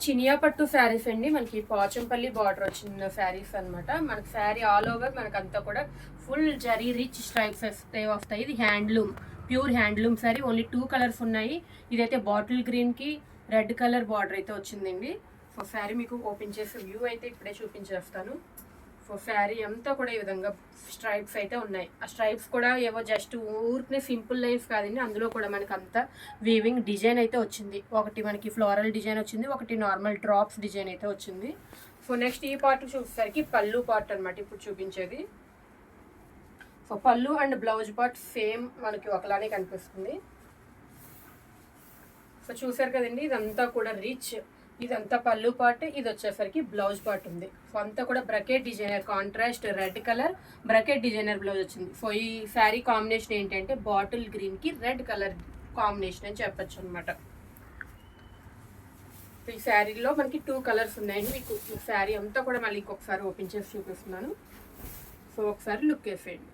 చినియా పట్టు శారీస్ అండి. మనకి పోచంపల్లి బార్డర్ వచ్చిన శారీస్ అనమాట. మనకి శారీ ఆల్ ఓవర్ మనకంతా కూడా ఫుల్ జరీ రిచ్ స్ట్రైప్స్ వస్తాయి. ఇది handloom, pure handloom sari. Only 2 colours ఉన్నాయి. ఇదైతే బాటిల్ గ్రీన్ కి రెడ్ కలర్ బార్డర్ అయితే వచ్చిందండి. సో శారీ మీకు ఓపెన్ చేసే వ్యూ అయితే ఇప్పుడే చూపించేస్తాను. సో శారీ అంతా కూడా ఈ విధంగా స్ట్రైప్స్ అయితే ఉన్నాయి. ఆ స్ట్రైప్స్ కూడా ఏవో జస్ట్ ఊరికనే సింపుల్ లైన్స్ కాదండి, అందులో కూడా మనకి అంతా వీవింగ్ డిజైన్ అయితే వచ్చింది. ఒకటి మనకి ఫ్లోరల్ డిజైన్ వచ్చింది, ఒకటి నార్మల్ డ్రాప్స్ డిజైన్ అయితే వచ్చింది. సో నెక్స్ట్ ఈ పార్ట్ చూసేసరికి పళ్ళు పార్ట్ అనమాట ఇప్పుడు చూపించేది. సో పళ్ళు అండ్ బ్లౌజ్ పార్ట్ సేమ్ మనకి ఒకలానే కనిపిస్తుంది. సో చూసారు కదండి, ఇదంతా కూడా రిచ్, ఇదంతా పళ్ళు పార్ట్, ఇది వచ్చేసరికి బ్లౌజ్ పార్ట్ ఉంది. సో అంతా కూడా bracket designer contrast red colour bracket designer blouse వచ్చింది. సో ఈ శారీ కాంబినేషన్ ఏంటంటే బాటిల్ గ్రీన్ కి రెడ్ కలర్ కాంబినేషన్ అని చెప్పచ్చు అనమాట. సో ఈ శారీలో మనకి 2 కలర్స్ ఉన్నాయండి. మీకు ఈ శారీ అంతా కూడా మళ్ళీ ఇంకొకసారి ఓపెన్ చేసి చూపిస్తున్నాను. సో ఒకసారి లుక్ వేసేయండి.